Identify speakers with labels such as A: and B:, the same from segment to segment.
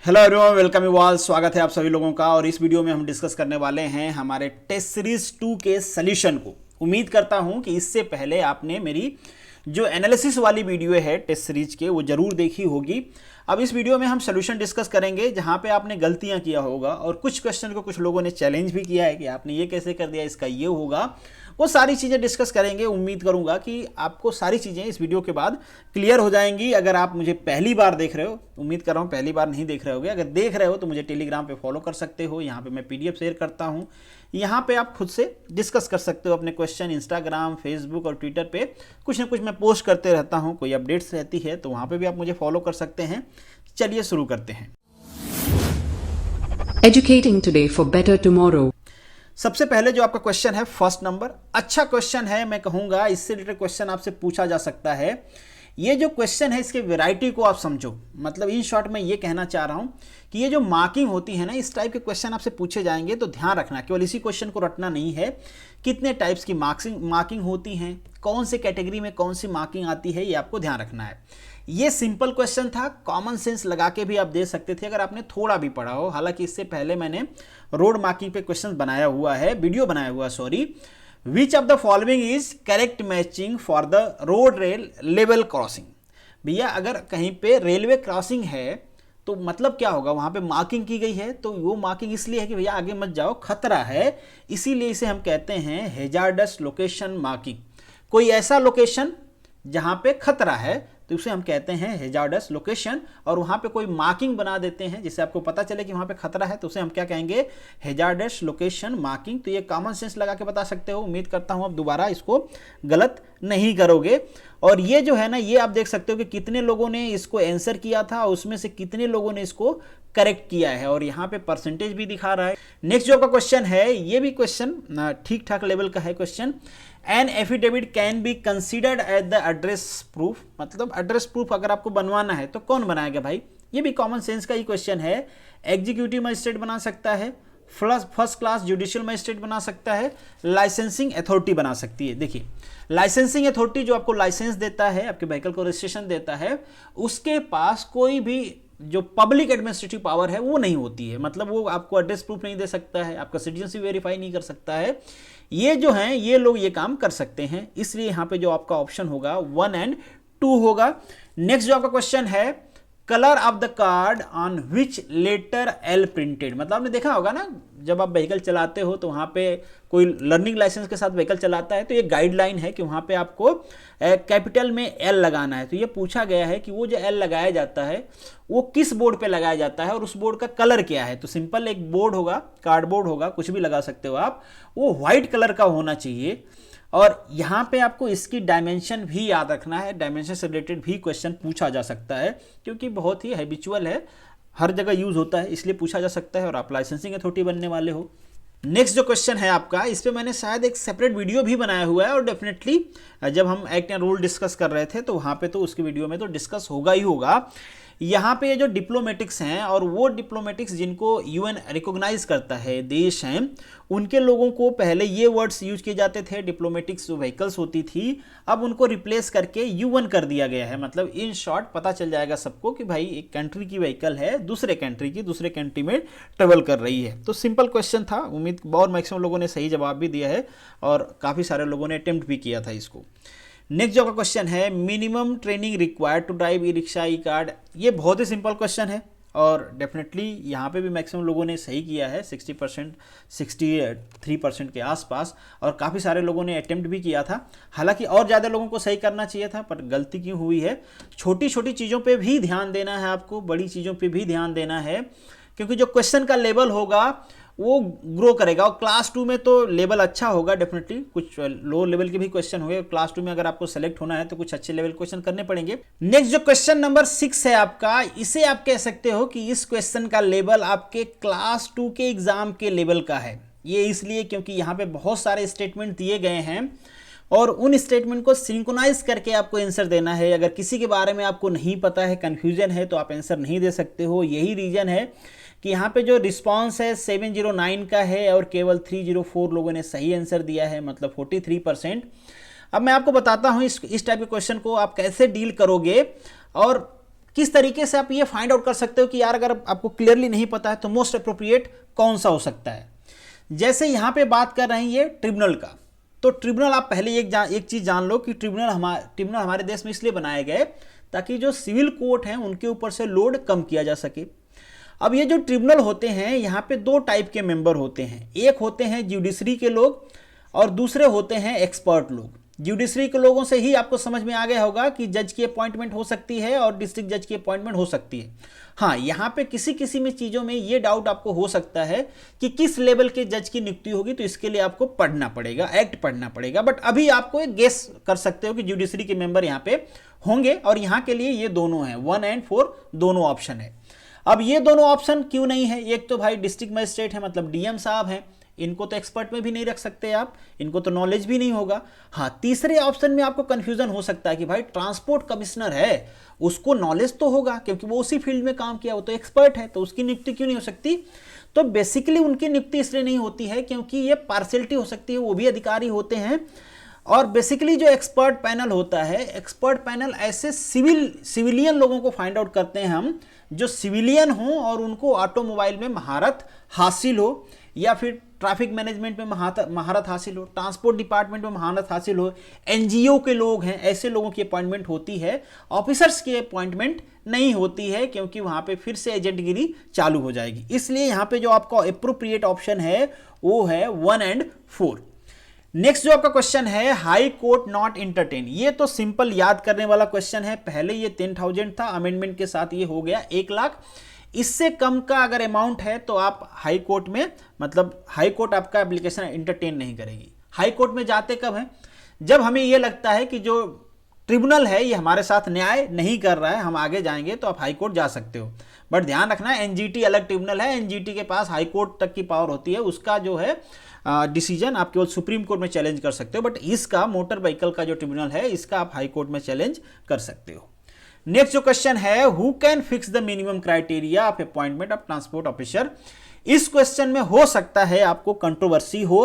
A: Hello everyone, welcome you all. स्वागत है आप सभी लोगों का। और इस वीडियो में हम डिस्कस करने वाले हैं हमारे टेस्ट सीरीज 2 के सॉल्यूशन को। उम्मीद करता हूं कि इससे पहले आपने मेरी जो एनालिसिस वाली वीडियो है टेस्ट सीरीज के वो जरूर देखी होगी। अब इस वीडियो में हम सॉल्यूशन डिस्कस करेंगे जहां पे आपने गलतियां किया होगा और कुछ क्वेश्चन को कुछ लोगों ने चैलेंज भी किया है कि आपने ये कैसे कर दिया, इसका ये होगा। वो सारी चीज़ें डिस्कस करेंगे। उम्मीद करूंगा कि आपको सारी चीज़ें इस वीडियो के बाद क्लियर हो जाएंगी। अगर आप मुझे पहली बार देख रहे हो, उम्मीद कर रहा हूँ पहली बार नहीं देख रहे होगे, अगर देख रहे हो तो मुझे टेलीग्राम पे फॉलो कर सकते हो। यहाँ पे मैं पीडीएफ शेयर करता हूँ, यहाँ पे आप खुद से डिस्कस कर सकते हो अपने क्वेश्चन। इंस्टाग्राम, फेसबुक और ट्विटर पे कुछ ना कुछ मैं पोस्ट करते रहता हूँ, कोई अपडेट्स रहती है तो वहाँ पे भी आप मुझे फॉलो कर सकते हैं। चलिए शुरू करते हैं।
B: Educating today for better tomorrow.
A: सबसे पहले जो आपका क्वेश्चन है फर्स्ट नंबर, अच्छा क्वेश्चन है। मैं कहूँगा इससे रिलेटेड क्वेश्चन आपसे पूछा जा सकता है। ये जो क्वेश्चन है इसके वैरायटी को आप समझो। मतलब इन शॉर्ट में ये कहना चाह रहा हूँ कि ये जो मार्किंग होती है ना, इस टाइप के क्वेश्चन आपसे पूछे जाएंगे तो ध्यान रखना, केवल इसी क्वेश्चन को रटना नहीं है। कितने टाइप्स की मार्किंग होती हैं, कौन से कैटेगरी में कौन सी मार्किंग आती है, ये आपको ध्यान रखना है। ये सिंपल क्वेश्चन था, कॉमन सेंस लगा के भी आप दे सकते थे अगर आपने थोड़ा भी पढ़ा हो। हालांकि इससे पहले मैंने रोड मार्किंग पे क्वेश्चन बनाया हुआ है, वीडियो बनाया हुआ sorry. Which of the following is correct matching for the road rail level crossing. भैया अगर कहीं पे रेलवे क्रॉसिंग है तो मतलब क्या होगा, वहां पे मार्किंग की गई है तो वो मार्किंग इसलिए है कि भैया आगे मत जाओ, खतरा है। इसीलिए इसे हम कहते हैं हैजार्डस लोकेशन मार्किंग। कोई ऐसा लोकेशन जहां पे खतरा है तो उसे हम कहते हैं हैजार्डस लोकेशन। और वहां पे कोई मार्किंग बना देते हैं जिससे आपको पता चले कि वहां पे खतरा है तो उसे हम क्या कहेंगे, हैजार्डस लोकेशन मार्किंग। तो ये कॉमन सेंस लगा के बता सकते हो। उम्मीद करता हूं अब दोबारा इसको गलत नहीं करोगे। और ये जो है ना, ये आप देख सकते हो कि कितने लोगों ने इसको आंसर किया था और उसमें से कितने लोगों ने इसको करेक्ट किया है, और यहाँ पे परसेंटेज भी दिखा रहा है। नेक्स्ट जो आपका क्वेश्चन है, ये भी क्वेश्चन ठीक ठाक लेवल का है question. An affidavit can be considered as the address proof. मतलब एड्रेस प्रूफ अगर आपको बनवाना है तो कौन बनाएगा भाई, ये भी कॉमन सेंस का ही क्वेश्चन है। एग्जीक्यूटिव मजिस्ट्रेट बना सकता है, फर्स्ट क्लास जुडिशियल मजिस्ट्रेट बना सकता है, लाइसेंसिंग अथॉरिटी बना सकती है। देखिए लाइसेंसिंग अथॉरिटी जो आपको लाइसेंस देता है, आपके व्हीकल को रजिस्ट्रेशन देता है, उसके पास कोई भी जो पब्लिक एडमिनिस्ट्रेटिव पावर है वो नहीं होती है। मतलब वो आपको एड्रेस प्रूफ नहीं दे सकता है, आपका सिटीजनशिप वेरीफाई नहीं कर सकता है। ये जो हैं ये लोग ये काम कर सकते हैं। इसलिए यहाँ पे जो आपका ऑप्शन होगा 1 और 2 होगा। नेक्स्ट जो आपका क्वेश्चन है, colour of the card on which letter L printed. मतलब आपने देखा होगा ना, जब आप व्हीकल चलाते हो तो वहाँ पे कोई लर्निंग लाइसेंस के साथ व्हीकल चलाता है तो ये गाइडलाइन है कि वहाँ पे आपको कैपिटल में एल लगाना है। तो ये पूछा गया है कि वो जो एल लगाया जाता है वो किस बोर्ड पे लगाया जाता है और उस बोर्ड का कलर क्या है। तो सिंपल एक बोर्ड होगा, कार्डबोर्ड होगा, कुछ भी लगा सकते हो आप, वो व्हाइट कलर का होना चाहिए। और यहाँ पे आपको इसकी डायमेंशन भी याद रखना है। डायमेंशन से रिलेटेड भी क्वेश्चन पूछा जा सकता है क्योंकि बहुत ही हैबिचुअल है, हर जगह यूज होता है, इसलिए पूछा जा सकता है। और आप लाइसेंसिंग अथॉरिटी बनने वाले हो। नेक्स्ट जो क्वेश्चन है आपका, इस पे मैंने शायद एक सेपरेट वीडियो भी बनाया हुआ है और डेफिनेटली जब हम एक्ट एंड रूल डिस्कस कर रहे थे तो वहाँ पे तो उसकी वीडियो में तो डिस्कस होगा ही होगा। यहाँ पे ये जो डिप्लोमेटिक्स हैं और वो डिप्लोमेटिक्स जिनको यूएन रिकॉग्नाइज करता है, देश हैं, उनके लोगों को पहले ये वर्ड्स यूज किए जाते थे। डिप्लोमेटिक्स जो व्हीकल्स होती थी अब उनको रिप्लेस करके यूएन कर दिया गया है। मतलब इन शॉर्ट पता चल जाएगा सबको कि भाई एक कंट्री की व्हीकल है, दूसरे कंट्री में ट्रेवल कर रही है। तो सिंपल क्वेश्चन था, उम्मीद और मैक्सिमम लोगों ने सही जवाब भी दिया है और काफ़ी सारे लोगों ने अटेम्प्ट भी किया था इसको। नेक्स्ट जो का क्वेश्चन है, minimum training required to drive E rickshaw E card. ये बहुत ही सिंपल क्वेश्चन है और डेफिनेटली यहाँ पे भी मैक्सिमम लोगों ने सही किया है, 60%, 63% के आसपास। और काफ़ी सारे लोगों ने अटेम्प्ट भी किया था। हालांकि और ज़्यादा लोगों को सही करना चाहिए था, पर गलती क्यों हुई है। छोटी छोटी चीज़ों पे भी ध्यान देना है आपको, बड़ी चीज़ों पे भी ध्यान देना है, क्योंकि जो क्वेश्चन का लेवल होगा वो ग्रो करेगा। और क्लास 2 में तो लेवल अच्छा होगा डेफिनेटली, कुछ लो लेवल के भी क्वेश्चन होंगे। क्लास 2 में अगर आपको सेलेक्ट होना है तो कुछ अच्छे लेवल क्वेश्चन करने पड़ेंगे। नेक्स्ट जो क्वेश्चन नंबर 6 है आपका, इसे आप कह सकते हो कि इस क्वेश्चन का लेवल आपके क्लास 2 के एग्जाम के लेवल का है। ये इसलिए क्योंकि यहाँ पे बहुत सारे स्टेटमेंट दिए गए हैं और उन स्टेटमेंट को सिंक्रोनाइज करके आपको आंसर देना है। अगर किसी के बारे में आपको नहीं पता है, कंफ्यूजन है, तो आप आंसर नहीं दे सकते हो। यही रीजन है कि यहाँ पे जो रिस्पांस है 709 का है और केवल 304 लोगों ने सही आंसर दिया है, मतलब 43%। अब मैं आपको बताता हूँ इस टाइप के क्वेश्चन को आप कैसे डील करोगे और किस तरीके से आप ये फाइंड आउट कर सकते हो कि यार अगर आपको क्लियरली नहीं पता है तो मोस्ट अप्रोप्रिएट कौन सा हो सकता है। जैसे यहाँ पे बात कर रहे हैं ये ट्रिब्यूनल का, तो ट्रिब्यूनल आप पहले एक चीज़ जान लो कि ट्रिब्यूनल हमारे देश में इसलिए बनाए गए ताकि जो सिविल कोर्ट हैं उनके ऊपर से लोड कम किया जा सके। अब ये जो ट्रिब्यूनल होते हैं यहाँ पे दो टाइप के मेंबर होते हैं, एक होते हैं ज्यूडिशरी के लोग और दूसरे होते हैं एक्सपर्ट लोग। ज्यूडिशरी के लोगों से ही आपको समझ में आ गया होगा कि जज की अपॉइंटमेंट हो सकती है और डिस्ट्रिक्ट जज की अपॉइंटमेंट हो सकती है। हाँ, यहाँ पे किसी में चीज़ों में ये डाउट आपको हो सकता है कि किस लेवल के जज की नियुक्ति होगी, तो इसके लिए आपको पढ़ना पड़ेगा, एक्ट पढ़ना पड़ेगा। बट अभी आपको एक गेस कर सकते हो कि ज्यूडिशरी के मेंबर यहाँ पे होंगे और यहाँ के लिए ये दोनों हैं, 1 और 4 दोनों ऑप्शन है। अब ये दोनों ऑप्शन क्यों नहीं है? एक तो भाई डिस्ट्रिक्ट मजिस्ट्रेट है, मतलब डीएम साहब हैं, इनको तो एक्सपर्ट में भी नहीं रख सकते आप, इनको तो नॉलेज भी नहीं होगा। हाँ, तीसरे ऑप्शन में आपको कंफ्यूजन हो सकता है कि भाई ट्रांसपोर्ट कमिश्नर है, उसको नॉलेज तो होगा क्योंकि वो उसी फील्ड में काम किया, वो तो एक्सपर्ट है, तो उसकी नियुक्ति क्यों नहीं हो सकती? तो बेसिकली उनकी नियुक्ति इसलिए नहीं होती है क्योंकि ये पार्शियलिटी हो सकती है, वो भी अधिकारी होते हैं। और बेसिकली जो एक्सपर्ट पैनल होता है, एक्सपर्ट पैनल ऐसे सिविलियन लोगों को फाइंड आउट करते हैं हम, जो सिविलियन हों और उनको ऑटोमोबाइल में महारत हासिल हो, या फिर ट्रैफिक मैनेजमेंट में महारत हासिल हो, ट्रांसपोर्ट डिपार्टमेंट में महारत हासिल हो, एनजीओ के लोग हैं, ऐसे लोगों की अपॉइंटमेंट होती है। ऑफिसर्स की अपॉइंटमेंट नहीं होती है क्योंकि वहाँ पे फिर से एजेंटगिरी चालू हो जाएगी। इसलिए यहाँ पे जो आपका अप्रोप्रिएट ऑप्शन है वो है 1 और 4। नेक्स्ट जो आपका क्वेश्चन है, हाई कोर्ट नॉट इंटरटेन, ये तो सिंपल याद करने वाला क्वेश्चन है। पहले ये 10,000 था, अमेंडमेंट के साथ ये हो गया 1 लाख। इससे कम का अगर अमाउंट है तो आप हाई कोर्ट में, मतलब हाई कोर्ट आपका एप्लीकेशन इंटरटेन नहीं करेगी। हाई कोर्ट में जाते कब है? जब हमें ये लगता है कि जो ट्रिब्यूनल है ये हमारे साथ न्याय नहीं कर रहा है, हम आगे जाएंगे, तो आप हाई कोर्ट जा सकते हो। बट ध्यान रखना, एनजीटी अलग ट्रिब्यूनल है, एनजीटी के पास हाई कोर्ट तक की पावर होती है, उसका जो है डिसीजन आप केवल सुप्रीम कोर्ट में चैलेंज कर सकते हो। बट इसका मोटर व्हीकल का जो ट्रिब्यूनल है इसका आप हाई कोर्ट में चैलेंज कर सकते हो। नेक्स्ट जो क्वेश्चन है, who can fix the minimum criteria of appointment of transport officer. इस क्वेश्चन में हो सकता है आपको कंट्रोवर्सी हो।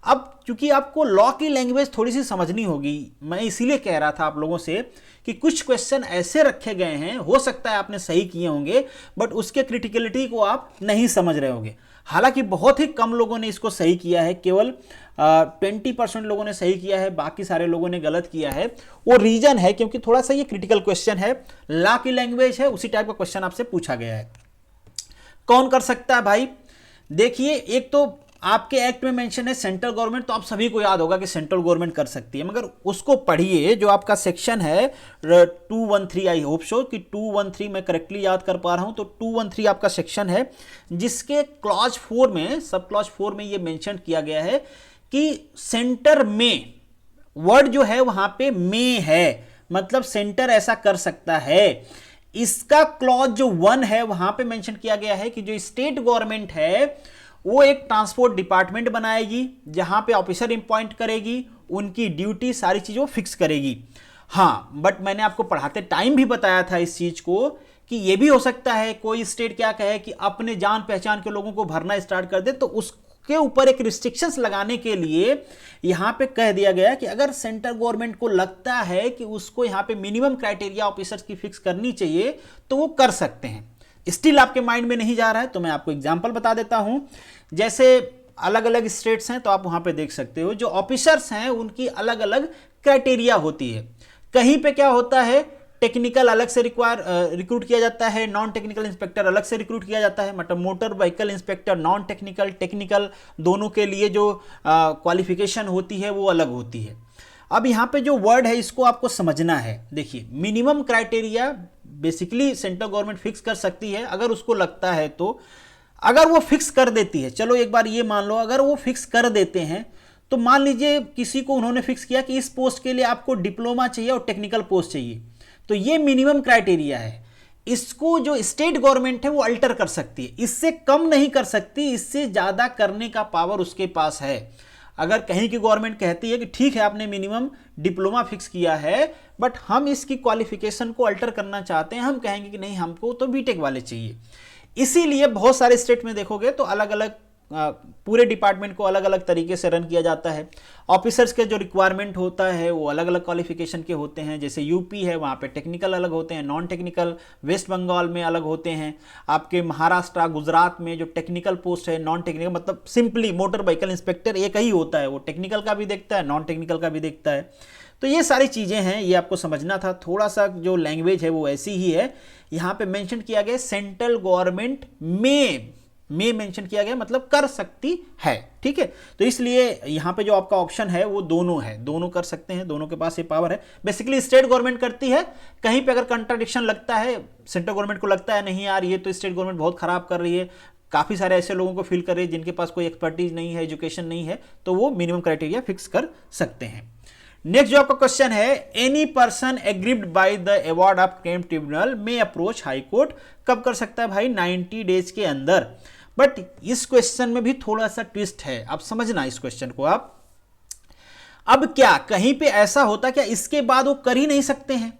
A: अब क्योंकि आपको लॉ की लैंग्वेज थोड़ी सी समझनी होगी, मैं इसीलिए कह रहा था आप लोगों से कि कुछ क्वेश्चन ऐसे रखे गए हैं, हो सकता है आपने सही किए होंगे बट उसके क्रिटिकलिटी को आप नहीं समझ रहे होंगे। हालांकि बहुत ही कम लोगों ने इसको सही किया है, केवल 20% लोगों ने सही किया है, बाकी सारे लोगों ने गलत किया है। वो रीजन है क्योंकि थोड़ा सा ये क्रिटिकल क्वेश्चन है, लॉ की लैंग्वेज है, उसी टाइप का क्वेश्चन आपसे पूछा गया है। कौन कर सकता है भाई? देखिए, एक तो आपके एक्ट में मेंशन है सेंट्रल गवर्नमेंट, तो आप सभी को याद होगा कि सेंट्रल गवर्नमेंट कर सकती है, मगर उसको पढ़िए जो आपका सेक्शन है 213, आई होप सो कि 213 मैं करेक्टली याद कर पा रहा हूं, तो 213 आपका सेक्शन है जिसके क्लॉज 4 में, सब क्लॉज 4 में ये मेंशन किया गया है कि सेंटर में, वर्ड जो है वहां पे में है, मतलब सेंटर ऐसा कर सकता है। इसका क्लॉज जो 1 है वहां पे मेंशन किया गया है कि जो स्टेट गवर्नमेंट है वो एक ट्रांसपोर्ट डिपार्टमेंट बनाएगी जहां पे ऑफिसर अपॉइंट करेगी, उनकी ड्यूटी सारी चीज़ वो फिक्स करेगी। हाँ, बट मैंने आपको पढ़ाते टाइम भी बताया था इस चीज़ को कि ये भी हो सकता है कोई स्टेट क्या कहे कि अपने जान पहचान के लोगों को भरना स्टार्ट कर दे, तो उसके ऊपर एक रिस्ट्रिक्शंस लगाने के लिए यहाँ पे कह दिया गया कि अगर सेंट्रल गवर्नमेंट को लगता है कि उसको यहाँ पे मिनिमम क्राइटेरिया ऑफिसर्स की फिक्स करनी चाहिए तो वो कर सकते हैं। स्टिल आपके माइंड में नहीं जा रहा है तो मैं आपको एग्जांपल बता देता हूं। जैसे अलग अलग स्टेट्स हैं तो आप वहां पे देख सकते हो जो ऑफिसर्स हैं उनकी अलग अलग क्राइटेरिया होती है। कहीं पे क्या होता है, टेक्निकल अलग से रिक्रूट किया जाता है, नॉन टेक्निकल इंस्पेक्टर अलग से रिक्रूट किया जाता है, मतलब motor vehicle inspector non technical technical दोनों के लिए जो क्वालिफिकेशन होती है वो अलग होती है। अब यहाँ पे जो वर्ड है इसको आपको समझना है। देखिए, minimum criteria basically central government fix कर सकती है अगर उसको लगता है तो। अगर वो फिक्स कर देती है, चलो एक बार ये मान लो, अगर वो फिक्स कर देते हैं तो मान लीजिए किसी को उन्होंने फिक्स किया कि इस पोस्ट के लिए आपको डिप्लोमा चाहिए और टेक्निकल पोस्ट चाहिए, तो ये मिनिमम क्राइटेरिया है। इसको जो स्टेट गवर्नमेंट है वो अल्टर कर सकती है, इससे कम नहीं कर सकती, इससे ज़्यादा करने का पावर उसके पास है। अगर कहीं की गवर्नमेंट कहती है कि ठीक है आपने मिनिमम डिप्लोमा फिक्स किया है बट हम इसकी क्वालिफिकेशन को अल्टर करना चाहते हैं, हम कहेंगे कि नहीं हमको तो बीटेक वाले चाहिए। इसीलिए बहुत सारे स्टेट में देखोगे तो अलग अलग पूरे डिपार्टमेंट को अलग अलग तरीके से रन किया जाता है। ऑफिसर्स के जो रिक्वायरमेंट होता है वो अलग अलग क्वालिफिकेशन के होते हैं, जैसे यूपी है वहाँ पे टेक्निकल अलग होते हैं, नॉन टेक्निकल वेस्ट बंगाल में अलग होते हैं, आपके महाराष्ट्र गुजरात में जो टेक्निकल पोस्ट है नॉन टेक्निकल, मतलब सिंपली मोटर व्हीकल इंस्पेक्टर एक ही होता है, वो टेक्निकल का भी देखता है नॉन टेक्निकल का भी देखता है। तो ये सारी चीज़ें हैं, ये आपको समझना था। थोड़ा सा जो लैंग्वेज है वो ऐसी ही है। यहाँ पे मेंशन किया गया सेंट्रल गवर्नमेंट में मेंशन किया गया, मतलब कर सकती है, ठीक है। तो इसलिए यहाँ पे जो आपका ऑप्शन है वो दोनों है, दोनों कर सकते हैं, दोनों के पास ये पावर है। बेसिकली स्टेट गवर्नमेंट करती है, कहीं पे अगर कंट्राडिक्शन लगता है, सेंट्रल गवर्नमेंट को लगता है नहीं यार ये तो स्टेट गवर्नमेंट बहुत खराब कर रही है, काफ़ी सारे ऐसे लोगों को फील कर रही है जिनके पास कोई एक्सपर्टीज नहीं है, एजुकेशन नहीं है, तो वो मिनिमम क्राइटेरिया फिक्स कर सकते हैं। नेक्स्ट जो आपका क्वेश्चन है, any person aggrieved by the award of claim tribunal में अप्रोच हाई कोर्ट, कब कर सकता है भाई? 90 डेज के अंदर। बट इस क्वेश्चन में भी थोड़ा सा ट्विस्ट है, आप समझना इस क्वेश्चन को आप। अब क्या कहीं पे ऐसा होता क्या इसके बाद वो कर ही नहीं सकते हैं?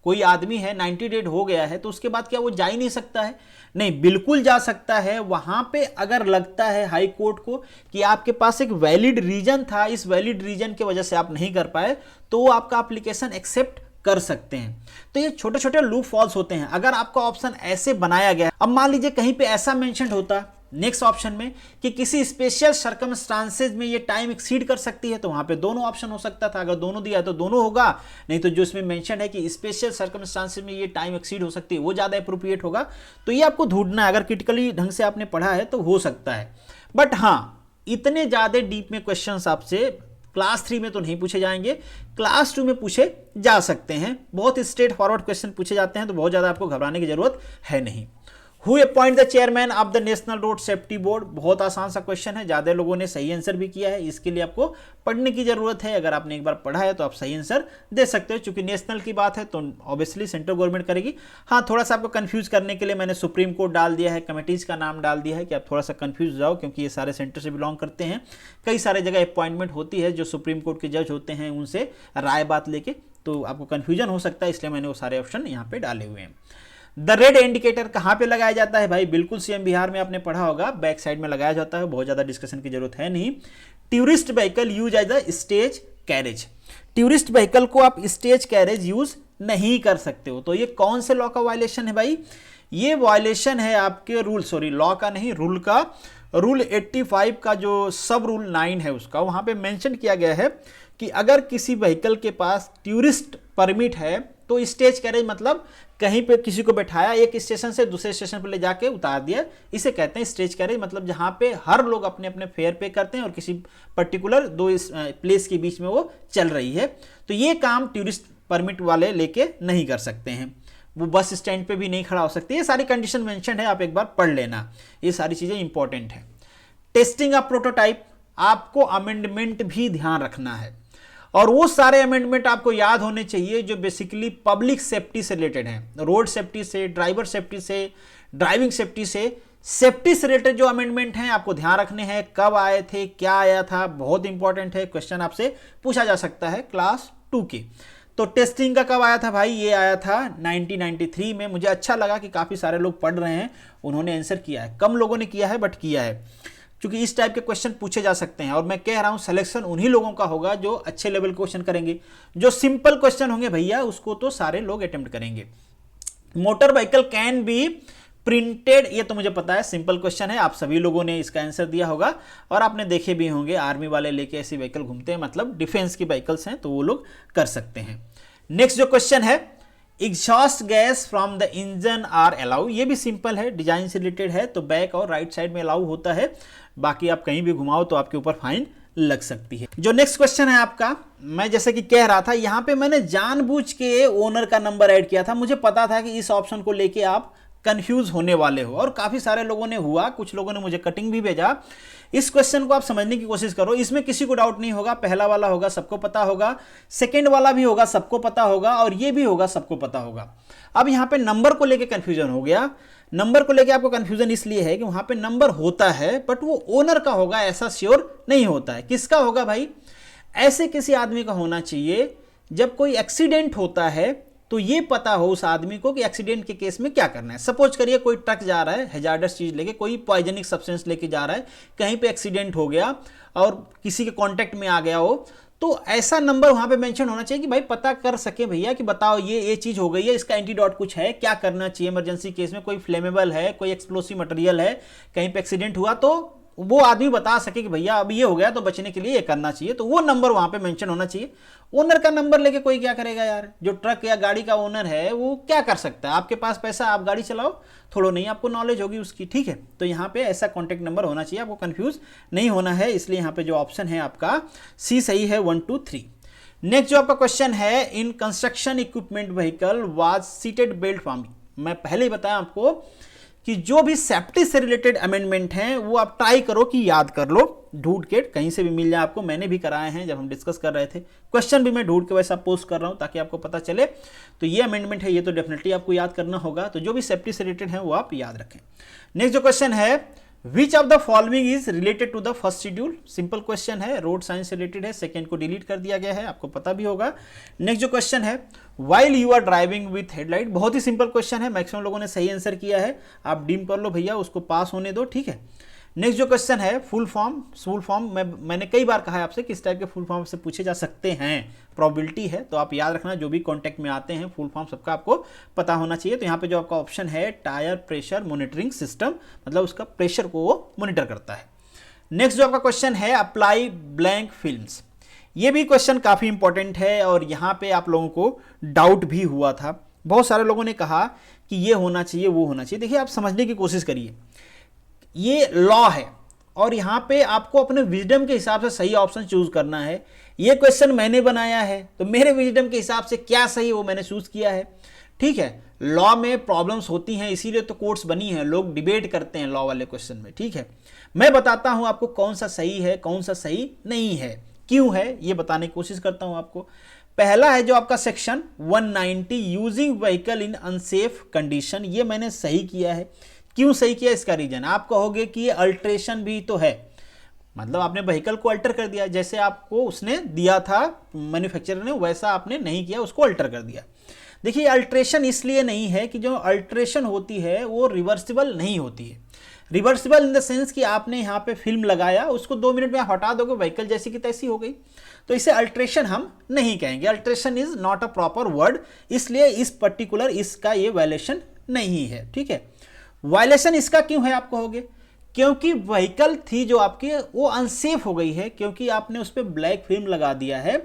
A: कोई आदमी है 90 डेज हो गया है तो उसके बाद क्या वो जा ही नहीं सकता है? नहीं, बिल्कुल जा सकता है। वहां पे अगर लगता है हाई कोर्ट को कि आपके पास एक वैलिड रीजन था, इस वैलिड रीजन की वजह से आप नहीं कर पाए, तो वो आपका एप्लीकेशन एक्सेप्ट कर सकते हैं। तो ये छोटे छोटे लूप फॉल्स होते हैं। अगर आपका ऑप्शन ऐसे बनाया गया, अब मान लीजिए कहीं पे ऐसा मेंशन होता नेक्स्ट ऑप्शन में कि किसी स्पेशल सर्कमस्टांसेस में ये टाइम एक्सीड कर सकती है, तो वहां पे दोनों ऑप्शन हो सकता था। अगर दोनों दिया तो दोनों होगा, नहीं तो जो इसमें मेंशन है कि स्पेशल सर्कमस्टांसेस में ये टाइम एक्सीड हो सकती है वो ज्यादा अप्रोप्रिएट होगा। तो ये आपको ढूंढना है, अगर क्रिटिकली ढंग से आपने पढ़ा है तो हो सकता है। बट हाँ, इतने ज्यादा डीप में क्वेश्चंस आपसे क्लास 3 में तो नहीं पूछे जाएंगे, क्लास 2 में पूछे जा सकते हैं। बहुत स्ट्रेट फॉरवर्ड क्वेश्चन पूछे जाते हैं, तो बहुत ज़्यादा आपको घबराने की जरूरत है नहीं। Who appoint the chairman of the national road safety board, बहुत आसान सा क्वेश्चन है, ज़्यादा लोगों ने सही आंसर भी किया है। इसके लिए आपको पढ़ने की जरूरत है। अगर आपने एक बार पढ़ा है तो आप सही आंसर दे सकते हो। चूंकि नेशनल की बात है तो ऑब्वियसली सेंट्रल गवर्नमेंट करेगी। हाँ, थोड़ा सा आपको कंफ्यूज करने के लिए मैंने सुप्रीम कोर्ट डाल दिया है, कमेटीज का नाम डाल दिया है कि आप थोड़ा सा कंफ्यूज जाओ, क्योंकि ये सारे सेंटर से बिलोंग करते हैं। कई सारे जगह अपॉइंटमेंट होती है, जो सुप्रीम कोर्ट के जज होते हैं उनसे राय बात लेके, तो आपको कंफ्यूजन हो सकता है, इसलिए मैंने वो सारे ऑप्शन यहाँ पे डाले हुए हैं। द रेड इंडिकेटर कहाँ पे लगाया जाता है भाई? बिल्कुल सीएम बिहार में आपने पढ़ा होगा, बैक साइड में लगाया जाता है, बहुत ज़्यादा डिस्कशन की जरूरत है नहीं। Tourist vehicle use as a stage carriage, tourist vehicle को आप स्टेज कैरेज यूज नहीं कर सकते हो। तो ये कौन से लॉ का वायलेशन है भाई? ये वायलेशन है आपके रूल, सॉरी लॉ का नहीं, रूल का। रूल 85 का जो सब रूल 9 है उसका, वहाँ पे मेंशन किया गया है कि अगर किसी व्हीकल के पास टूरिस्ट परमिट है तो स्टेज कैरेज मतलब कहीं पे किसी को बैठाया, एक स्टेशन से दूसरे स्टेशन पर ले जाके उतार दिया, इसे कहते हैं स्टेज कैरेज। मतलब जहाँ पे हर लोग अपने अपने फेयर पे करते हैं और किसी पर्टिकुलर दो प्लेस के बीच में वो चल रही है। तो ये काम टूरिस्ट परमिट वाले लेके नहीं कर सकते हैं, वो बस स्टैंड पे भी नहीं खड़ा हो सकते। ये सारी कंडीशन मेंशन है, आप एक बार पढ़ लेना, ये सारी चीज़ें इंपॉर्टेंट है। टेस्टिंग ऑफ प्रोटोटाइप, आपको अमेंडमेंट भी ध्यान रखना है, और वो सारे अमेंडमेंट आपको याद होने चाहिए जो बेसिकली पब्लिक सेफ्टी से रिलेटेड हैं, रोड सेफ्टी से, ड्राइवर सेफ्टी से, ड्राइविंग सेफ्टी से रिलेटेड जो अमेंडमेंट हैं आपको ध्यान रखने हैं। कब आए थे, क्या आया था, बहुत इंपॉर्टेंट है, क्वेश्चन आपसे पूछा जा सकता है क्लास 2 के। तो टेस्टिंग का कब आया था भाई? ये आया था 1993 में। मुझे अच्छा लगा कि काफ़ी सारे लोग पढ़ रहे हैं, उन्होंने आंसर किया है, कम लोगों ने किया है बट किया है, क्योंकि इस टाइप के क्वेश्चन पूछे जा सकते हैं। और मैं कह रहा हूं सिलेक्शन उन्हीं लोगों का होगा जो अच्छे लेवल क्वेश्चन करेंगे। जो सिंपल क्वेश्चन होंगे भैया उसको तो सारे लोग अटेम्प्ट करेंगे। Motor vehicle can be printed, ये तो मुझे पता है सिंपल क्वेश्चन है, आप सभी लोगों ने इसका आंसर दिया होगा और आपने देखे भी होंगे, आर्मी वाले लेके ऐसी व्हीकल घूमते हैं, मतलब डिफेंस की व्हीकल्स हैं, तो वो लोग कर सकते हैं। नेक्स्ट जो क्वेश्चन है, exhaust gas from the engine are allow, ये भी सिंपल है, डिजाइन से रिलेटेड है, तो बैक और राइट साइड में अलाउ होता है, बाकी आप कहीं भी घुमाओ तो आपके ऊपर फाइन लग सकती है। जो नेक्स्ट क्वेश्चन है आपका, मैं जैसे कि कह रहा था यहाँ पे मैंने जानबूझ के ओनर का नंबर ऐड किया था, मुझे पता था कि इस ऑप्शन को लेके आप कंफ्यूज होने वाले हो, और काफी सारे लोगों ने हुआ, कुछ लोगों ने मुझे कटिंग भी भेजा। इस क्वेश्चन को आप समझने की कोशिश करो, इसमें किसी को डाउट नहीं होगा, पहला वाला होगा सबको पता होगा, सेकंड वाला भी होगा सबको पता होगा, और ये भी होगा सबको पता होगा। अब यहाँ पे नंबर को लेके कंफ्यूजन हो गया। नंबर को लेके आपको कंफ्यूजन इसलिए है कि वहां पे नंबर होता है बट वो ओनर का होगा ऐसा श्योर नहीं होता है। किसका होगा भाई? ऐसे किसी आदमी का होना चाहिए जब कोई एक्सीडेंट होता है तो ये पता हो उस आदमी को कि एक्सीडेंट के केस में क्या करना है। सपोज करिए कोई ट्रक जा रहा है हैजार्डस चीज लेके, कोई पॉइजनिक सब्सटेंस लेके जा रहा है, कहीं पे एक्सीडेंट हो गया और किसी के कांटेक्ट में आ गया हो, तो ऐसा नंबर वहां पे मेंशन होना चाहिए कि भाई पता कर सके भैया कि बताओ ये चीज हो गई है, इसका एंटीडोट कुछ है, क्या करना चाहिए इमरजेंसी केस में, कोई फ्लेमेबल है, कोई एक्सप्लोसिव मटेरियल है, कहीं पे एक्सीडेंट हुआ, तो वो आदमी बता सके कि भैया अब ये हो गया तो बचने के लिए ये करना चाहिए। तो वो नंबर वहां पे मेंशन होना चाहिए। ओनर का नंबर लेके कोई क्या करेगा यार, जो ट्रक या गाड़ी का ओनर है वो क्या कर सकता है, आपके पास पैसा, आप गाड़ी चलाओ, थोड़ा नहीं आपको नॉलेज होगी उसकी, ठीक है। तो यहाँ पे ऐसा कॉन्टेक्ट नंबर होना चाहिए, आपको कंफ्यूज नहीं होना है, इसलिए यहाँ पे जो ऑप्शन है आपका सी सही है, 1 2 3। नेक्स्ट जो आपका क्वेश्चन है, in construction equipment vehicle was seated belt farming. मैं पहले ही बताया आपको कि जो भी सेफ्टी से रिलेटेड अमेंडमेंट हैं वो आप ट्राई करो कि याद कर लो, ढूंढ के कहीं से भी मिल जाए आपको, मैंने भी कराए हैं जब हम डिस्कस कर रहे थे, क्वेश्चन भी मैं ढूंढ के वैसा पोस्ट कर रहा हूं ताकि आपको पता चले। तो ये अमेंडमेंट है, ये तो डेफिनेटली आपको याद करना होगा, तो जो भी सेफ्टी से रिलेटेड है वो आप याद रखें। नेक्स्ट जो क्वेश्चन है, which of the following is related to the first schedule. Simple question है, रोड साइंस से रिलेटेड है, सेकंड को डिलीट कर दिया गया है, आपको पता भी होगा। नेक्स्ट जो क्वेश्चन है, while you are driving with headlight. बहुत ही सिंपल क्वेश्चन है, मैक्सिमम लोगों ने सही आंसर किया है, आप डीम कर लो भैया, उसको पास होने दो, ठीक है। नेक्स्ट जो क्वेश्चन है, फुल फॉर्म मैंने कई बार कहा है आपसे कि इस टाइप के फुल फॉर्म से पूछे जा सकते हैं, प्रोबेबिलिटी है, तो आप याद रखना जो भी कॉन्टेक्ट में आते हैं फुल फॉर्म सबका आपको पता होना चाहिए। तो यहाँ पे जो आपका ऑप्शन है, टायर प्रेशर मॉनिटरिंग सिस्टम, मतलब उसका प्रेशर को वो मॉनिटर करता है। नेक्स्ट जो आपका क्वेश्चन है, अप्लाई ब्लैंक फिल्म्स। ये भी क्वेश्चन काफी इंपॉर्टेंट है और यहाँ पे आप लोगों को डाउट भी हुआ था, बहुत सारे लोगों ने कहा कि ये होना चाहिए वो होना चाहिए। देखिए आप समझने की कोशिश करिए, ये लॉ है और यहाँ पे आपको अपने विजडम के हिसाब से सही ऑप्शन चूज करना है। ये क्वेश्चन मैंने बनाया है तो मेरे विजडम के हिसाब से क्या सही वो मैंने चूज किया है, ठीक है। लॉ में प्रॉब्लम्स होती हैं, इसीलिए तो कोर्ट्स बनी है, लोग डिबेट करते हैं लॉ वाले क्वेश्चन में, ठीक है। मैं बताता हूं आपको कौन सा सही है कौन सा सही नहीं है, क्यों है ये बताने की कोशिश करता हूं आपको। पहला है जो आपका section 190, using vehicle in unsafe condition, ये मैंने सही किया है। क्यों सही किया, इसका रीजन आप कहोगे कि ये अल्ट्रेशन भी तो है, मतलब आपने व्हीकल को अल्टर कर दिया, जैसे आपको उसने दिया था मैन्युफैक्चरर ने वैसा आपने नहीं किया, उसको अल्टर कर दिया। देखिए अल्ट्रेशन इसलिए नहीं है कि जो अल्ट्रेशन होती है वो रिवर्सिबल नहीं होती है। रिवर्सिबल इन द सेंस कि आपने यहाँ पे फिल्म लगाया, उसको 2 मिनट में हटा दोगे, व्हीकल जैसी की तैसी हो गई, तो इसे अल्ट्रेशन हम नहीं कहेंगे। Alteration is not a proper word, इसलिए इस पर्टिकुलर इसका ये वायलेशन नहीं है, ठीक है। वायलेशन इसका क्यों है आप कहोगे, क्योंकि व्हीकल थी जो आपकी वो अनसेफ हो गई है, क्योंकि आपने उस पर ब्लैक फिल्म लगा दिया है।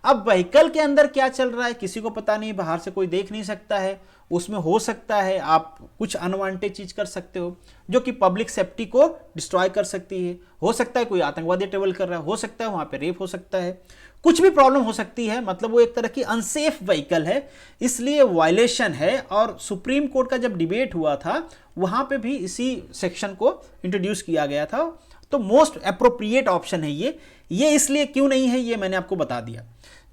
A: अब व्हीकल के अंदर क्या चल रहा है किसी को पता नहीं, बाहर से कोई देख नहीं सकता है, उसमें हो सकता है आप कुछ अनवांटेड चीज कर सकते हो जो कि पब्लिक सेफ्टी को डिस्ट्रॉय कर सकती है। हो सकता है कोई आतंकवादी ट्रेवल कर रहा है, हो सकता है वहां पे रेप हो सकता है, कुछ भी प्रॉब्लम हो सकती है, मतलब वो एक तरह की अनसेफ व्हीकल है, इसलिए वायलेशन है। और सुप्रीम कोर्ट का जब डिबेट हुआ था वहां पे भी इसी सेक्शन को इंट्रोड्यूस किया गया था। तो मोस्ट अप्रोप्रिएट ऑप्शन है ये इसलिए क्यों नहीं है ये मैंने आपको बता दिया।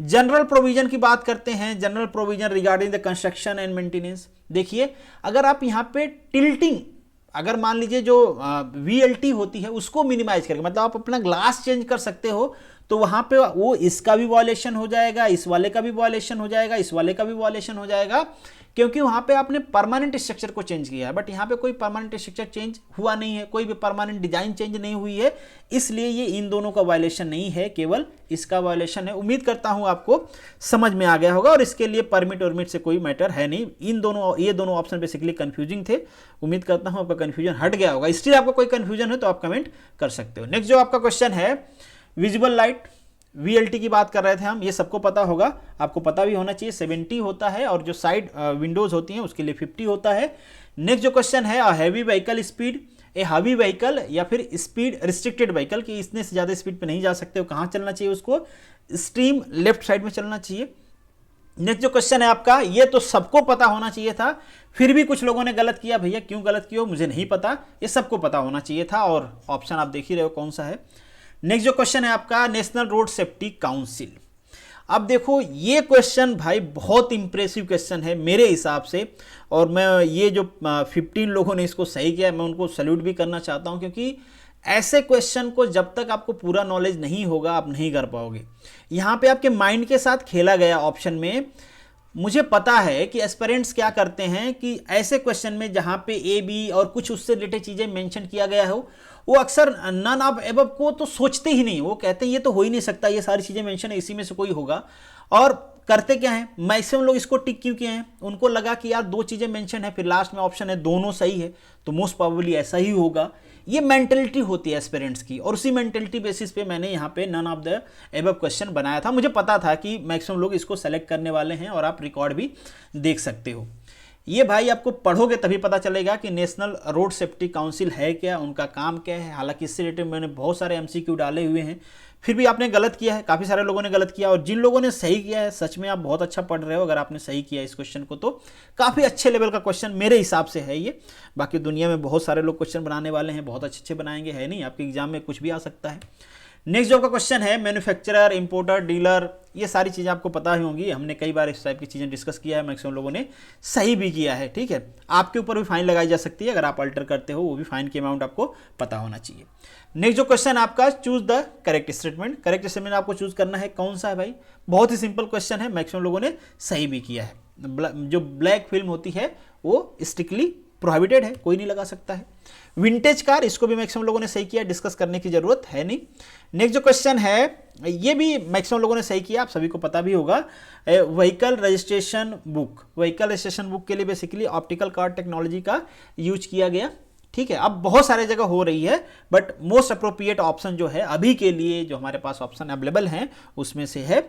A: जनरल प्रोविजन की बात करते हैं, general provision regarding the construction and maintenance. देखिए अगर आप यहाँ पे टिल्टिंग, अगर मान लीजिए जो VLT होती है उसको मिनिमाइज करके, मतलब आप अपना ग्लास चेंज कर सकते हो, तो वहां पे वो इसका भी वॉयलेशन हो जाएगा, इस वाले का भी वॉयलेशन हो जाएगा, इस वाले का भी वॉयलेशन हो जाएगा, क्योंकि वहां पे आपने परमानेंट स्ट्रक्चर को चेंज किया है। बट यहाँ पे कोई परमानेंट स्ट्रक्चर चेंज हुआ नहीं है, कोई भी परमानेंट डिजाइन चेंज नहीं हुई है, इसलिए ये इन दोनों का वायलेशन नहीं है, केवल इसका वायलेशन है। उम्मीद करता हूं आपको समझ में आ गया होगा और इसके लिए परमिट वर्मिट से कोई मैटर है नहीं। ये दोनों ऑप्शन बेसिकली कंफ्यूजिंग थे, उम्मीद करता हूं आपका कंफ्यूजन हट गया होगा। स्टिल आपको कोई कंफ्यूजन है तो आप कमेंट कर सकते हो। नेक्स्ट जो आपका क्वेश्चन है, विजिबल लाइट, VLT की बात कर रहे थे हम, ये सबको पता होगा, आपको पता भी होना चाहिए। 70 होता है और जो साइड विंडोज होती हैं उसके लिए 50 होता है। नेक्स्ट जो क्वेश्चन है, heavy vehicle speed, a heavy vehicle या फिर स्पीड रिस्ट्रिक्टेड व्हीकल, कि इसने से ज्यादा स्पीड पे नहीं जा सकते हो, कहाँ चलना चाहिए उसको, स्ट्रीम लेफ्ट साइड में चलना चाहिए। नेक्स्ट जो क्वेश्चन है आपका, ये तो सबको पता होना चाहिए था, फिर भी कुछ लोगों ने गलत किया। भैया क्यों गलत किया मुझे नहीं पता, ये सबको पता होना चाहिए था और ऑप्शन आप देख ही रहे हो कौन सा है। नेक्स्ट जो क्वेश्चन है आपका, नेशनल रोड सेफ्टी काउंसिल। अब देखो ये क्वेश्चन भाई बहुत इंप्रेसिव क्वेश्चन है मेरे हिसाब से, और मैं ये जो 15 लोगों ने इसको सही किया मैं उनको सैल्यूट भी करना चाहता हूं, क्योंकि ऐसे क्वेश्चन को जब तक आपको पूरा नॉलेज नहीं होगा आप नहीं कर पाओगे। यहाँ पे आपके माइंड के साथ खेला गया ऑप्शन में, मुझे पता है कि एस्पिरेंट्स क्या करते हैं कि ऐसे क्वेश्चन में जहां पे ए बी और कुछ उससे रिलेटेड चीजें मेंशन किया गया हो, वो अक्सर नन ऑफ एबव को तो सोचते ही नहीं, वो कहते हैं ये तो हो ही नहीं सकता, ये सारी चीजें मेंशन है, इसी में से कोई होगा। और करते क्या है, मैक्सिमम लोग इसको टिक क्यों किए हैं, उनको लगा कि यार दो चीजें मेंशन है, फिर लास्ट में ऑप्शन है दोनों सही है, तो मोस्ट प्रोबेबली ऐसा ही होगा। ये मेंटेलिटी होती है एस्पिरेंट्स की, और उसी मेंटेलिटी बेसिस पे मैंने यहाँ पे none of the above question बनाया था। मुझे पता था कि मैक्सिमम लोग इसको सेलेक्ट करने वाले हैं, और आप रिकॉर्ड भी देख सकते हो। ये भाई आपको पढ़ोगे तभी पता चलेगा कि नेशनल रोड सेफ्टी काउंसिल है क्या, उनका काम क्या है। हालांकि इससे रिलेटेड मैंने बहुत सारे एमसीक्यू डाले हुए हैं, फिर भी आपने गलत किया है, काफ़ी सारे लोगों ने गलत किया, और जिन लोगों ने सही किया है सच में आप बहुत अच्छा पढ़ रहे हो। अगर आपने सही किया इस क्वेश्चन को तो काफ़ी अच्छे लेवल का क्वेश्चन मेरे हिसाब से है ये। बाकी दुनिया में बहुत सारे लोग क्वेश्चन बनाने वाले हैं, बहुत अच्छे अच्छे बनाएंगे, है नहीं, आपके एग्जाम में कुछ भी आ सकता है। नेक्स्ट जो आपका क्वेश्चन है, मैन्युफैक्चरर, इंपोर्टर, डीलर, ये सारी चीज़ें आपको पता ही होंगी, हमने कई बार इस टाइप की चीज़ें डिस्कस किया है, मैक्सिमम लोगों ने सही भी किया है। ठीक है, आपके ऊपर भी फाइन लगाई जा सकती है अगर आप अल्टर करते हो, वो भी फाइन की अमाउंट आपको पता होना चाहिए। नेक्स्ट जो क्वेश्चन आपका, choose the correct statement. Correct statement आपको चूज करना है, कौन सा है भाई, बहुत ही सिंपल क्वेश्चन है, मैक्सिमम लोगों ने सही भी किया है। जो ब्लैक फिल्म होती है वो स्ट्रिक्टली प्रोहिबिटेड है, कोई नहीं लगा सकता है। विंटेज कार, इसको भी मैक्सिमम लोगों ने सही किया, डिस्कस करने की जरूरत है नहीं। नेक्स्ट जो क्वेश्चन है, ये भी मैक्सिमम लोगों ने सही किया, आप सभी को पता भी होगा। Vehicle registration book, vehicle registration book के लिए बेसिकली ऑप्टिकल कार्ड टेक्नोलॉजी का यूज किया गया। ठीक है, अब बहुत सारे जगह हो रही है, बट मोस्ट अप्रोप्रिएट ऑप्शन जो है अभी के लिए जो हमारे पास ऑप्शन अवेलेबल हैं उसमें से है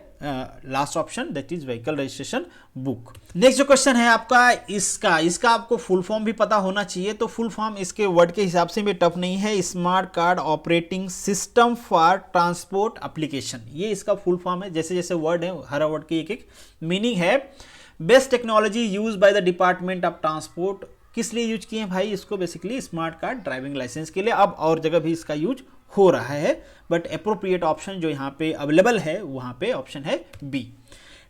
A: last option, that is vehicle registration book. Next जो क्वेश्चन है आपका, इसका आपको फुल फॉर्म भी पता होना चाहिए। तो फुल फॉर्म इसके वर्ड के हिसाब से भी टफ नहीं है, smart card operating system for transport application, ये इसका फुल फॉर्म है। जैसे जैसे वर्ड है, हर वर्ड की एक एक मीनिंग है। Best technology use by the department of transport, किस लिए यूज किए हैं भाई इसको, basically smart card driving licence के लिए। अब और जगह भी इसका यूज हो रहा है, बट अप्रोप्रिएट ऑप्शन जो यहाँ पे अवेलेबल है वहाँ पे ऑप्शन है बी।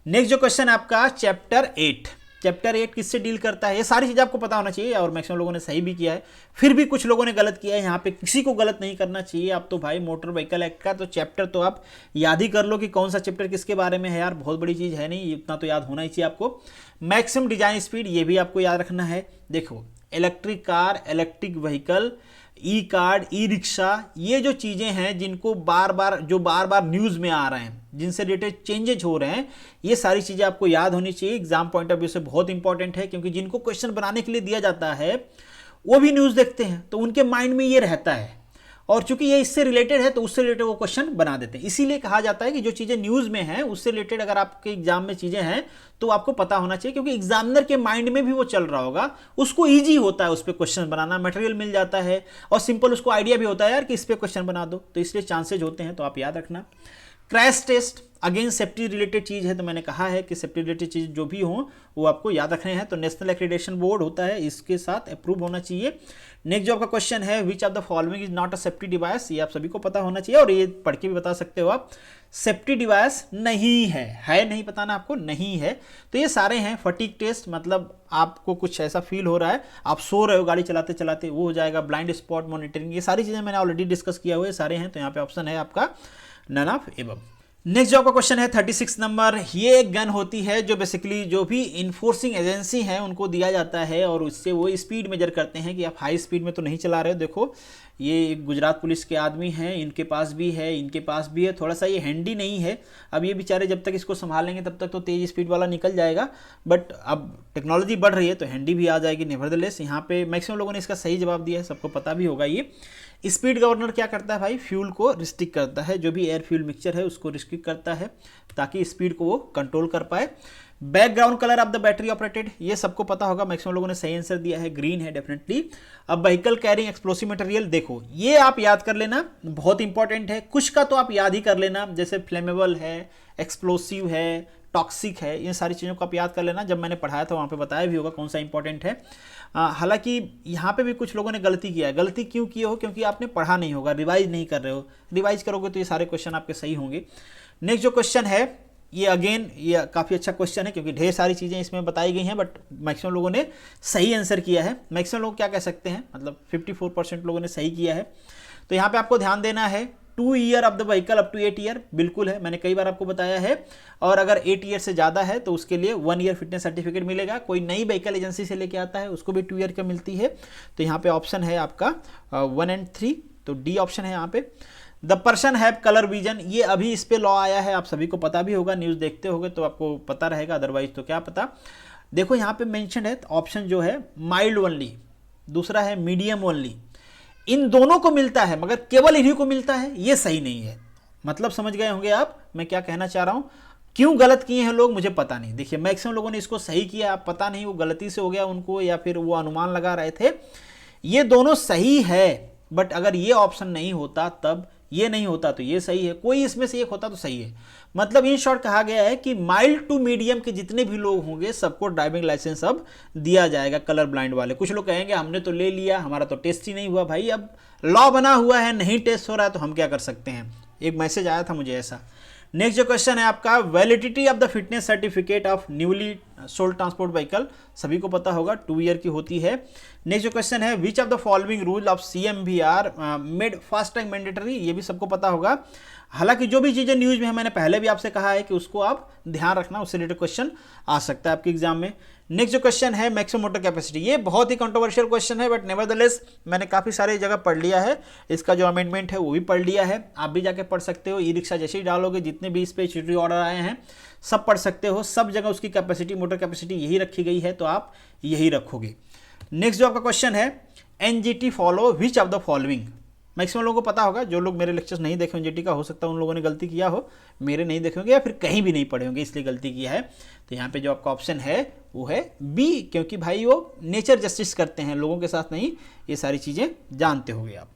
A: नेक्स्ट जो क्वेश्चन आपका, चैप्टर 8, चैप्टर 8 किससे डील करता है, ये सारी चीज़ आपको पता होना चाहिए, और मैक्सिमम लोगों ने सही भी किया है। फिर भी कुछ लोगों ने गलत किया है, यहाँ पे किसी को गलत नहीं करना चाहिए। आप तो भाई मोटर व्हीकल एक्ट का तो चैप्टर तो आप याद ही कर लो कि कौन सा चैप्टर किसके बारे में है यार, बहुत बड़ी चीज़ है नहीं, इतना तो याद होना ही चाहिए आपको। मैक्सिमम डिजाइन स्पीड, ये भी आपको याद रखना है। देखो, इलेक्ट्रिक कार, इलेक्ट्रिक व्हीकल, ई कार्ड, ई रिक्शा, ये जो चीज़ें हैं जिनको बार बार न्यूज़ में आ रहे हैं, जिनसे रिलेटेड चेंजेज हो रहे हैं, ये सारी चीज़ें आपको याद होनी चाहिए। एग्जाम पॉइंट ऑफ व्यू से बहुत इंपॉर्टेंट है, क्योंकि जिनको क्वेश्चन बनाने के लिए दिया जाता है वो भी न्यूज़ देखते हैं, तो उनके माइंड में ये रहता है, और चूंकि ये इससे रिलेटेड है तो उससे रिलेटेड वो क्वेश्चन बना देते हैं। इसीलिए कहा जाता है कि जो चीज़ें न्यूज़ में हैं उससे रिलेटेड अगर आपके एग्जाम में चीज़ें हैं तो आपको पता होना चाहिए, क्योंकि एग्जामिनर के माइंड में भी वो चल रहा होगा, उसको ईजी होता है उस पर क्वेश्चन बनाना, मटेरियल मिल जाता है, और सिंपल उसको आइडिया भी होता है यार कि इस पर क्वेश्चन बना दो, तो इसलिए चांसेज होते हैं, तो आप याद रखना। Crash test, again safety related चीज़ है, तो मैंने कहा है कि सेफ्टी रिलेटेड चीज़ जो भी हो वो आपको याद रखने हैं, तो नेशनल एक्रीडेशन बोर्ड होता है, इसके साथ अप्रूव होना चाहिए। नेक्स्ट जो आपका क्वेश्चन है, which of the following is not a safety device, ये आप सभी को पता होना चाहिए, और ये पढ़ के भी बता सकते हो आप, सेफ्टी डिवाइस नहीं है नहीं बताना आपको, नहीं है। तो ये सारे हैं। फटीग टेस्ट, मतलब आपको कुछ ऐसा फील हो रहा है, आप सो रहे हो गाड़ी चलाते चलाते, वो हो जाएगा। ब्लाइंड स्पॉट मॉनिटरिंग, ये सारी चीज़ें मैंने ऑलरेडी डिस्कस किया हुआ है, सारे हैं, तो यहाँ पे ऑप्शन है आपका नन ऑफ एबव। नेक्स्ट जो आपका क्वेश्चन है 36 नंबर, ये एक गन होती है जो बेसिकली जो भी इन्फोर्सिंग एजेंसी है उनको दिया जाता है, और उससे वो स्पीड मेजर करते हैं कि आप हाई स्पीड में तो नहीं चला रहे हो। देखो, ये गुजरात पुलिस के आदमी हैं, इनके पास भी है, इनके पास भी है, थोड़ा सा ये हैंडी नहीं है। अब ये बेचारे जब तक इसको संभालेंगे तब तक तो तेज स्पीड वाला निकल जाएगा, बट अब टेक्नोलॉजी बढ़ रही है तो हैंडी भी आ जाएगी। नेवरदलेस यहाँ पे मैक्सिमम लोगों ने इसका सही जवाब दिया है, सबको पता भी होगा। ये स्पीड गवर्नर क्या करता है भाई, फ्यूल को रिस्ट्रिक्ट करता है, जो भी एयर फ्यूल मिक्सचर है उसको रिस्ट्रिक्ट करता है ताकि स्पीड को वो कंट्रोल कर पाए। Background colour of the battery operated, ये सबको पता होगा, मैक्सिमम लोगों ने सही आंसर दिया है, ग्रीन है डेफिनेटली। अब व्हीकल कैरिंग एक्सप्लोसिव मटेरियल, देखो ये आप याद कर लेना, बहुत इंपॉर्टेंट है। कुछ का तो आप याद ही कर लेना, जैसे फ्लेमेबल है, एक्सप्लोसिव है, टॉक्सिक है, इन सारी चीज़ों को आप याद कर लेना, जब मैंने पढ़ाया था वहाँ पे बताया भी होगा कौन सा इंपॉर्टेंट है। हालांकि यहाँ पे भी कुछ लोगों ने गलती किया है। गलती क्यों की हो, क्योंकि आपने पढ़ा नहीं होगा, रिवाइज नहीं कर रहे हो। रिवाइज करोगे तो ये सारे क्वेश्चन आपके सही होंगे। नेक्स्ट जो क्वेश्चन है, ये अगेन ये काफ़ी अच्छा क्वेश्चन है, क्योंकि ढेर सारी चीज़ें इसमें बताई गई हैं, बट मैक्सिमम लोगों ने सही आंसर किया है। मैक्सिमम लोग क्या कह सकते हैं, मतलब 54% लोगों ने सही किया है। तो यहाँ पे आपको ध्यान देना है, 2 year of the vehicle up to 8 year, बिल्कुल है, मैंने कई बार आपको बताया है। और अगर 8 ईयर से ज़्यादा है तो उसके लिए 1 ईयर फिटनेस सर्टिफिकेट मिलेगा। कोई नई व्हीकल एजेंसी से लेके आता है उसको भी 2 ईयर का मिलती है। तो यहाँ पे ऑप्शन है आपका 1 और 3, तो डी ऑप्शन है यहाँ पे। The person have colour vision, ये अभी इस पे लॉ आया है, आप सभी को पता भी होगा, न्यूज़ देखते होगे तो आपको पता रहेगा, अदरवाइज तो क्या पता। देखो यहाँ पे मेंशन है ऑप्शन जो है माइल्ड ओनली, दूसरा है मीडियम ओनली, इन दोनों को मिलता है मगर केवल इन्हीं को मिलता है, ये सही नहीं है। मतलब समझ गए होंगे आप मैं क्या कहना चाह रहा हूं। क्यों गलत किए हैं लोग मुझे पता नहीं। देखिए मैक्सिमम लोगों ने इसको सही किया, आप पता नहीं वो गलती से हो गया उनको या फिर वो अनुमान लगा रहे थे। ये दोनों सही है, बट अगर ये ऑप्शन नहीं होता तब ये नहीं होता तो ये सही है, कोई इसमें से एक होता तो सही है। मतलब इन शॉर्ट कहा गया है कि माइल्ड टू मीडियम के जितने भी लोग होंगे सबको ड्राइविंग लाइसेंस अब दिया जाएगा, कलर ब्लाइंड वाले। कुछ लोग कहेंगे हमने तो ले लिया, हमारा तो टेस्ट ही नहीं हुआ। भाई अब लॉ बना हुआ है, नहीं टेस्ट हो रहा है तो हम क्या कर सकते हैं। एक मैसेज आया था मुझे ऐसा। नेक्स्ट जो क्वेश्चन है आपका, validity of the fitness certificate of newly sold transport vehicle, सभी को पता होगा 2 ईयर की होती है। नेक्स्ट जो क्वेश्चन है, which of the following rule of CMVR made fast tag mandatory, ये भी सबको पता होगा। हालांकि जो भी चीज़ें न्यूज़ में है मैंने पहले भी आपसे कहा है कि उसको आप ध्यान रखना, उससे रिलेटेड क्वेश्चन आ सकता है आपके एग्जाम में। नेक्स्ट जो क्वेश्चन है, मैक्सिमम मोटर कैपेसिटी, ये बहुत ही कंट्रोवर्शियल क्वेश्चन है, बट नेवरदलेस मैंने काफ़ी सारी जगह पढ़ लिया है, इसका जो अमेंडमेंट है वो भी पढ़ लिया है, आप भी जाके पढ़ सकते हो। ई रिक्शा जैसे ही डालोगे, जितने भी इस पे स्टैट्यूटरी ऑर्डर आए हैं सब पढ़ सकते हो, सब जगह उसकी कैपेसिटी, मोटर कैपेसिटी यही रखी गई है, तो आप यही रखोगे। नेक्स्ट जो आपका क्वेश्चन है, NGT follow which of the following, maximum लोगों को पता होगा। जो लोग मेरे लेक्चर्स नहीं देखे NGT का, हो सकता है उन लोगों ने गलती किया हो, मेरे नहीं देखे होंगे या फिर कहीं भी नहीं पढ़े होंगे इसलिए गलती किया है। तो यहाँ पे जो आपका ऑप्शन है वो है बी, क्योंकि भाई वो नेचर जस्टिस करते हैं, लोगों के साथ नहीं, ये सारी चीज़ें जानते होंगे आप।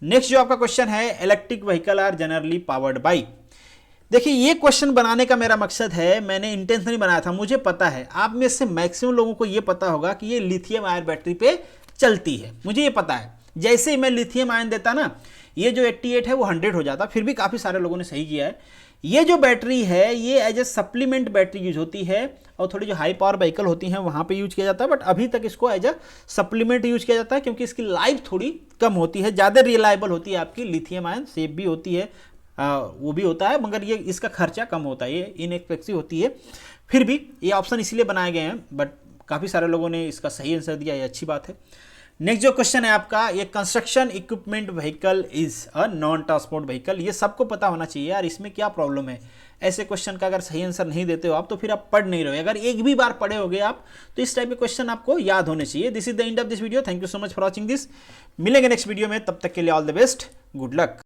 A: नेक्स्ट जो आपका क्वेश्चन है, electric vehicle are generally powered by, देखिए ये क्वेश्चन बनाने का मेरा मकसद है, मैंने इंटेंशनली बनाया था, मुझे पता है आप में से मैक्सिमम लोगों को ये पता होगा कि ये लिथियम आयन बैटरी पे चलती है, मुझे ये पता है। जैसे ही मैं लिथियम आयन देता ना, ये जो 88 है वो 100 हो जाता, फिर भी काफ़ी सारे लोगों ने सही किया है। ये जो बैटरी है ये as a supplement battery use होती है, और थोड़ी जो हाई पावर व्हीकल होती हैं वहाँ पे यूज किया जाता है, बट अभी तक इसको एज ए सप्लीमेंट यूज किया जाता है, क्योंकि इसकी लाइफ थोड़ी कम होती है, ज़्यादा रिलायबल होती है आपकी। लिथियम आयन सेफ भी होती है, वो भी होता है, मगर ये इसका खर्चा कम होता है, ये इनएक्सपेंसिव होती है। फिर भी ये ऑप्शन इसलिए बनाए गए हैं, बट काफ़ी सारे लोगों ने इसका सही आंसर दिया, ये अच्छी बात है। नेक्स्ट जो क्वेश्चन है आपका, ये construction equipment vehicle is a non transport vehicle, ये सबको पता होना चाहिए यार, इसमें क्या प्रॉब्लम है। ऐसे क्वेश्चन का अगर सही आंसर नहीं देते हो आप तो फिर आप पढ़ नहीं रहे हो। अगर एक भी बार पढ़े होगे आप तो इस टाइप के क्वेश्चन आपको याद होने चाहिए। This is the end of this video, thank you so much for watching this. मिलेंगे नेक्स्ट वीडियो में, तब तक के लिए all the best, good luck.